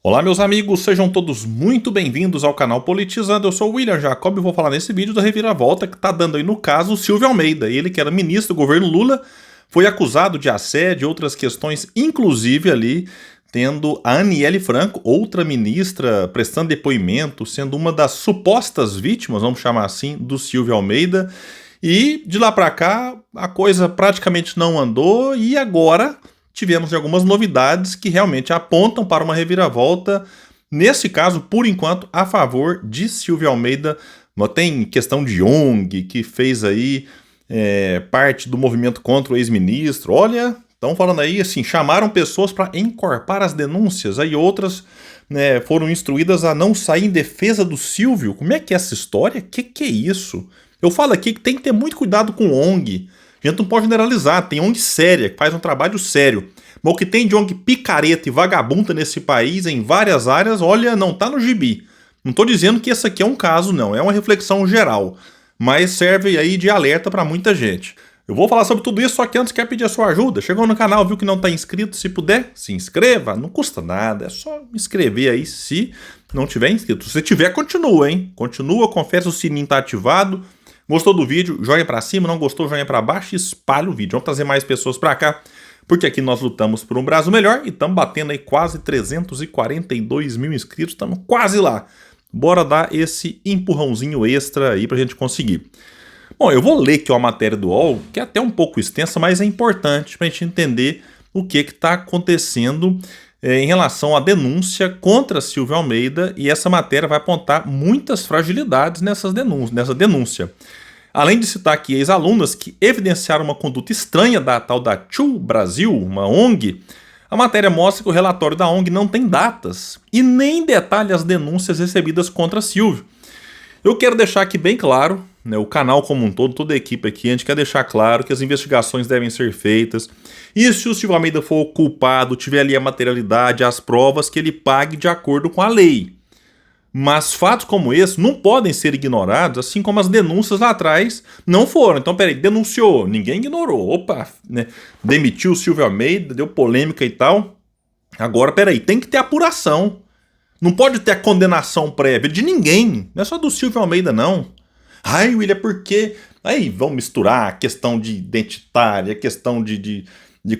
Olá meus amigos, sejam todos muito bem-vindos ao canal Politizando. Eu sou o William Jacob e vou falar nesse vídeo da reviravolta que tá dando aí no caso o Silvio Almeida. Ele que era ministro do governo Lula, foi acusado de assédio e outras questões, inclusive ali tendo a Aniele Franco, outra ministra, prestando depoimento, sendo uma das supostas vítimas, vamos chamar assim, do Silvio Almeida. E de lá pra cá a coisa praticamente não andou e agora tivemos algumas novidades que realmente apontam para uma reviravolta, nesse caso, por enquanto, a favor de Silvio Almeida. Tem questão de ONG, que fez aí parte do movimento contra o ex-ministro. Olha, estão falando aí, assim, chamaram pessoas para encorpar as denúncias, aí outras foram instruídas a não sair em defesa do Silvio. Como é que é essa história? Que é isso? Eu falo aqui que tem que ter muito cuidado com ONG. A gente não pode generalizar, tem ONG séria, que faz um trabalho sério. Mas o que tem de ONG picareta e vagabunda nesse país, em várias áreas, olha, não tá no gibi. Não tô dizendo que esse aqui é um caso, não. É uma reflexão geral. Mas serve aí de alerta para muita gente. Eu vou falar sobre tudo isso, só que antes quero pedir a sua ajuda. Chegou no canal, viu que não tá inscrito? Se puder, se inscreva. Não custa nada, é só inscrever aí se não tiver inscrito. Se tiver, continua, hein? Continua, confere se o sininho tá ativado. Gostou do vídeo? Joinha pra cima, não gostou? Joinha pra baixo e espalha o vídeo. Vamos trazer mais pessoas pra cá, porque aqui nós lutamos por um Brasil melhor e estamos batendo aí quase 342 mil inscritos, estamos quase lá. Bora dar esse empurrãozinho extra aí pra gente conseguir. Bom, eu vou ler aqui uma matéria do UOL, que é até um pouco extensa, mas é importante pra gente entender o que está acontecendo em relação à denúncia contra Silvio Almeida, e essa matéria vai apontar muitas fragilidades nessa denúncia. Além de citar aqui ex-alunas que evidenciaram uma conduta estranha da tal da Tchu Brasil, uma ONG, a matéria mostra que o relatório da ONG não tem datas e nem detalha as denúncias recebidas contra Silvio. Eu quero deixar aqui bem claro, o canal como um todo, toda a equipe aqui, a gente quer deixar claro que as investigações devem ser feitas e se o Silvio Almeida for culpado, tiver ali a materialidade, as provas, que ele pague de acordo com a lei. Mas fatos como esse não podem ser ignorados, assim como as denúncias lá atrás não foram. Então, peraí, denunciou, ninguém ignorou. Opa, demitiu o Silvio Almeida, deu polêmica e tal. Agora, peraí, tem que ter apuração. Não pode ter a condenação prévia de ninguém. Não é só do Silvio Almeida, não. Ai, William, por quê? Aí vamos misturar a questão de identitária, a questão de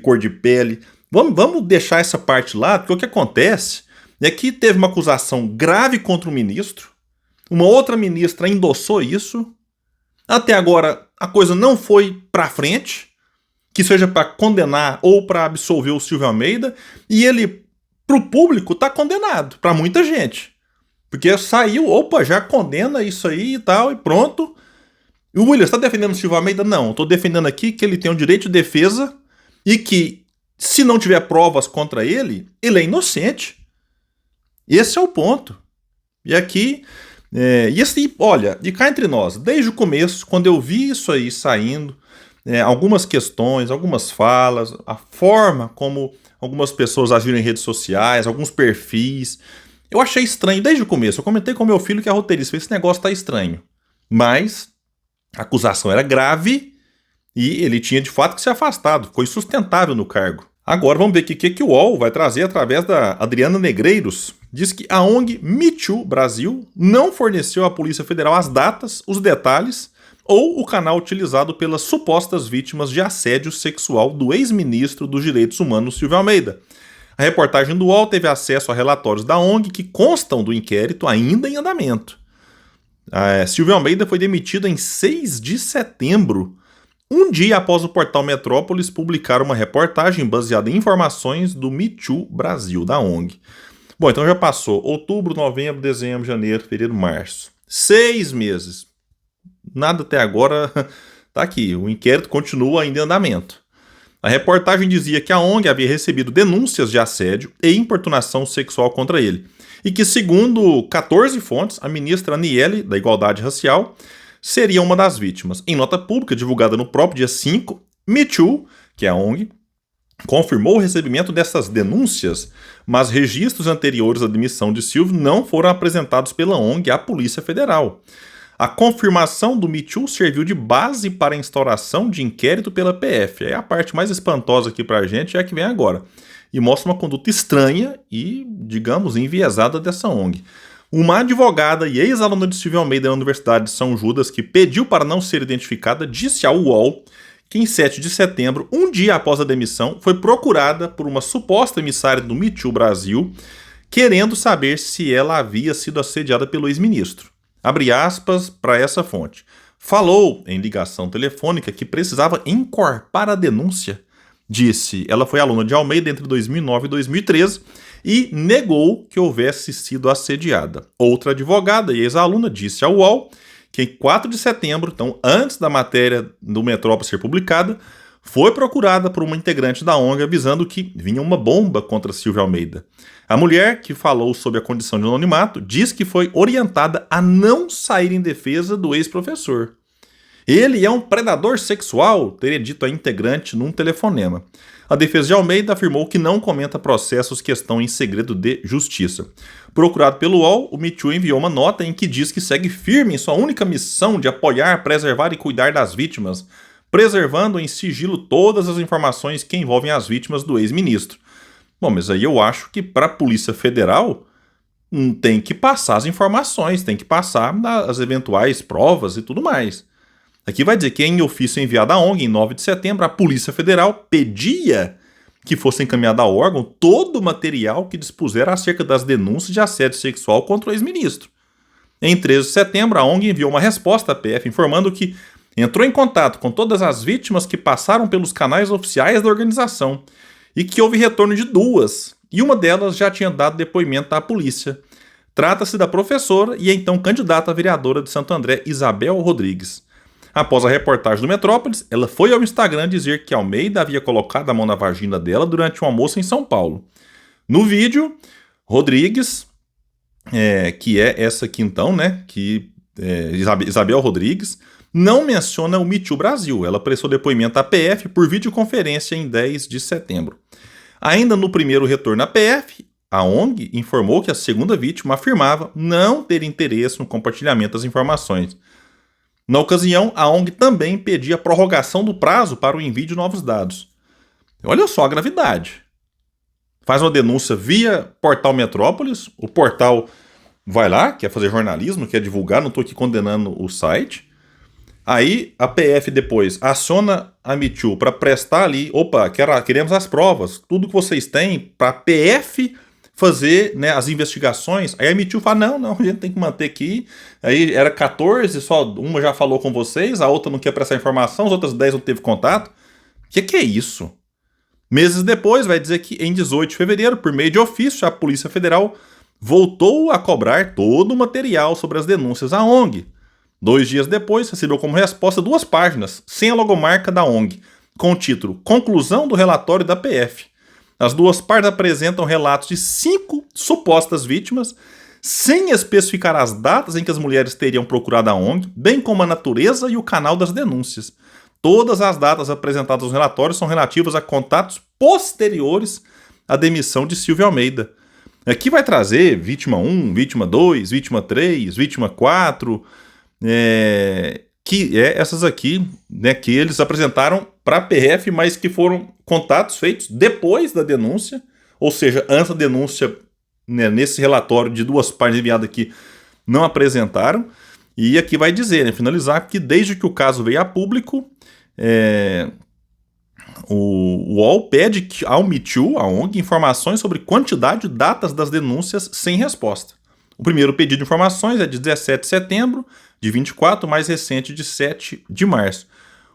cor de pele. Vamos deixar essa parte lá, porque o que acontece é que teve uma acusação grave contra o ministro, uma outra ministra endossou isso, até agora a coisa não foi para frente, que seja para condenar ou para absolver o Silvio Almeida, e ele, pro público, tá condenado, para muita gente. Porque saiu, opa, já condena isso aí e tal, e pronto. E o William, você está defendendo o Silvio Almeida? Não, estou defendendo aqui que ele tem o direito de defesa e que, se não tiver provas contra ele, ele é inocente. Esse é o ponto. E aqui, e assim, olha, e cá entre nós, desde o começo, quando eu vi isso aí saindo, algumas questões, algumas falas, a forma como algumas pessoas agiram em redes sociais, alguns perfis, eu achei estranho desde o começo. Eu comentei com meu filho que é roteirista, esse negócio tá estranho. Mas a acusação era grave e ele tinha de fato que ser afastado, ficou insustentável no cargo. Agora vamos ver o que o UOL vai trazer através da Adriana Negreiros. Diz que a ONG Me Too Brasil não forneceu à Polícia Federal as datas, os detalhes ou o canal utilizado pelas supostas vítimas de assédio sexual do ex-ministro dos Direitos Humanos Silvio Almeida. A reportagem do UOL teve acesso a relatórios da ONG que constam do inquérito ainda em andamento. Silvio Almeida foi demitido em 6 de setembro, um dia após o portal Metrópolis publicar uma reportagem baseada em informações do Me Too Brasil, da ONG. Bom, então já passou outubro, novembro, dezembro, janeiro, fevereiro, março. 6 meses. Nada até agora tá aqui. O inquérito continua ainda em andamento. A reportagem dizia que a ONG havia recebido denúncias de assédio e importunação sexual contra ele. E que, segundo 14 fontes, a ministra Aniele, da Igualdade Racial, seria uma das vítimas. Em nota pública divulgada no próprio dia 5, Me Too, que é a ONG, confirmou o recebimento dessas denúncias, mas registros anteriores à demissão de Silvio não foram apresentados pela ONG à Polícia Federal. A confirmação do Me Too serviu de base para a instauração de inquérito pela PF. É a parte mais espantosa aqui pra gente, é a que vem agora. e mostra uma conduta estranha e, digamos, enviesada dessa ONG. Uma advogada e ex-aluna de Silvio Almeida na Universidade de São Judas, que pediu para não ser identificada, disse ao UOL que em 7 de setembro, um dia após a demissão, foi procurada por uma suposta emissária do Me Too Brasil, querendo saber se ela havia sido assediada pelo ex-ministro. Abre aspas para essa fonte. Falou em ligação telefônica que precisava encorpar a denúncia. Disse, ela foi aluna de Almeida entre 2009 e 2013 e negou que houvesse sido assediada. Outra advogada e ex-aluna disse ao UOL que em 4 de setembro, então antes da matéria do Metrópole ser publicada, foi procurada por uma integrante da ONG avisando que vinha uma bomba contra Silvio Almeida. A mulher, que falou sobre a condição de anonimato, diz que foi orientada a não sair em defesa do ex-professor. Ele é um predador sexual, teria dito a integrante num telefonema. A defesa de Almeida afirmou que não comenta processos que estão em segredo de justiça. Procurado pelo UOL, o Me Too enviou uma nota em que diz que segue firme em sua única missão de apoiar, preservar e cuidar das vítimas, preservando em sigilo todas as informações que envolvem as vítimas do ex-ministro. Bom, mas aí eu acho que para a Polícia Federal tem que passar as informações, tem que passar as eventuais provas e tudo mais. Aqui vai dizer que em ofício enviado à ONG em 9 de setembro, a Polícia Federal pedia que fosse encaminhado ao órgão todo o material que dispuser acerca das denúncias de assédio sexual contra o ex-ministro. Em 13 de setembro, a ONG enviou uma resposta à PF informando que entrou em contato com todas as vítimas que passaram pelos canais oficiais da organização e que houve retorno de 2, e uma delas já tinha dado depoimento à polícia. Trata-se da professora e então candidata a vereadora de Santo André, Isabel Rodrigues. Após a reportagem do Metrópolis, ela foi ao Instagram dizer que Almeida havia colocado a mão na vagina dela durante um almoço em São Paulo. No vídeo, Rodrigues, que é essa aqui então, né, Isabel Rodrigues, não menciona o Me Too Brasil. Ela prestou depoimento à PF por videoconferência em 10 de setembro. Ainda no primeiro retorno à PF, a ONG informou que a segunda vítima afirmava não ter interesse no compartilhamento das informações. Na ocasião, a ONG também pedia a prorrogação do prazo para o envio de novos dados. Olha só a gravidade. Faz uma denúncia via portal Metrópolis, o portal vai lá, quer fazer jornalismo, quer divulgar, não estou aqui condenando o site. Aí a PF depois aciona a Me Too para prestar ali, queremos as provas, tudo que vocês têm para a PF fazer, né, as investigações. Aí a Me Too fala, não, a gente tem que manter aqui. Aí era 14, só uma já falou com vocês, a outra não quer prestar informação, as outras 10 não teve contato. O que é isso? Meses depois, vai dizer que em 18 de fevereiro, por meio de ofício, a Polícia Federal voltou a cobrar todo o material sobre as denúncias à ONG. 2 dias depois, recebeu como resposta 2 páginas, sem a logomarca da ONG, com o título Conclusão do Relatório da PF. As 2 partes apresentam relatos de 5 supostas vítimas, sem especificar as datas em que as mulheres teriam procurado a ONG, bem como a natureza e o canal das denúncias. Todas as datas apresentadas nos relatórios são relativas a contatos posteriores à demissão de Silvio Almeida. Aqui vai trazer vítima 1, vítima 2, vítima 3, vítima 4, que é essas aqui, né, que eles apresentaram para a PF, mas que foram contatos feitos depois da denúncia, ou seja, antes da denúncia, né, nesse relatório de 2 partes enviadas aqui, não apresentaram. E aqui vai dizer, né, finalizar, que desde que o caso veio a público, o UOL pede ao Me Too, a ONG, informações sobre quantidade e datas das denúncias sem resposta. O primeiro pedido de informações é de 17 de setembro, de 24, o mais recente de 7 de março.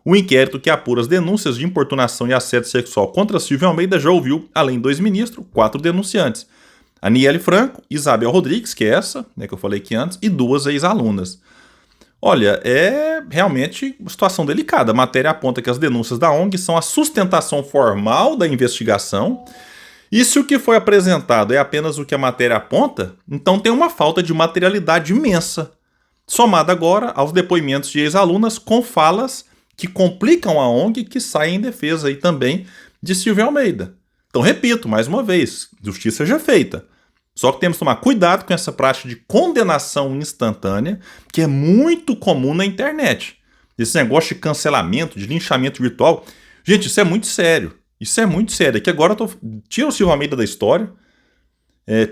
O inquérito que apura as denúncias de importunação e assédio sexual contra Silvio Almeida já ouviu, além do ex-ministro, 4 denunciantes. Aniele Franco, Isabel Rodrigues, que é essa, né, que eu falei aqui antes, e 2 ex-alunas. Olha, é realmente uma situação delicada. A matéria aponta que as denúncias da ONG são a sustentação formal da investigação, e se o que foi apresentado é apenas o que a matéria aponta, então tem uma falta de materialidade imensa, somada agora aos depoimentos de ex-alunas com falas que complicam a ONG, que saem em defesa aí também de Silvio Almeida. Então, repito, mais uma vez, justiça já feita. Só que temos que tomar cuidado com essa prática de condenação instantânea, que é muito comum na internet. Esse negócio de cancelamento, de linchamento virtual. Gente, isso é muito sério. Isso é muito sério. É que agora tira o Silvio Almeida da história,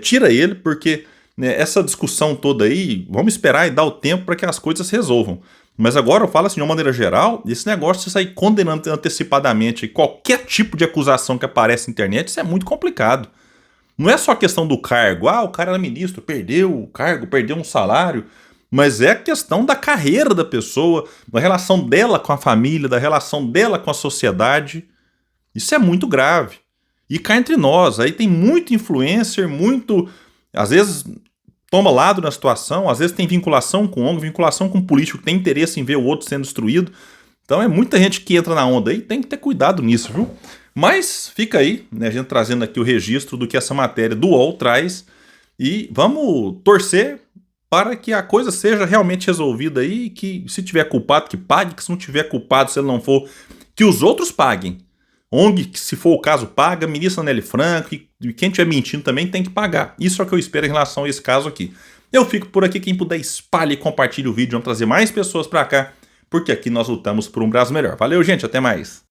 tira ele, porque né, essa discussão toda aí, vamos esperar e dar o tempo para que as coisas se resolvam. Mas agora eu falo assim, de uma maneira geral, esse negócio de sair condenando antecipadamente qualquer tipo de acusação que aparece na internet, isso é muito complicado. Não é só a questão do cargo, o cara era ministro, perdeu o cargo, perdeu um salário, mas é a questão da carreira da pessoa, da relação dela com a família, da relação dela com a sociedade. Isso é muito grave. E cá entre nós, aí tem muito influencer, muito, às vezes toma lado na situação, às vezes tem vinculação com ONG, vinculação com político que tem interesse em ver o outro sendo destruído. Então é muita gente que entra na onda aí, tem que ter cuidado nisso, viu? Mas fica aí, né, a gente trazendo aqui o registro do que essa matéria do UOL traz e vamos torcer para que a coisa seja realmente resolvida aí, que se tiver culpado que pague, que se não tiver culpado, se ele não for, que os outros paguem. ONG, que se for o caso, paga, ministra Nelly Franco, e quem estiver mentindo também tem que pagar. Isso é o que eu espero em relação a esse caso aqui. Eu fico por aqui, quem puder espalhe e compartilhe o vídeo, vamos trazer mais pessoas para cá, porque aqui nós lutamos por um Brasil melhor. Valeu, gente, até mais.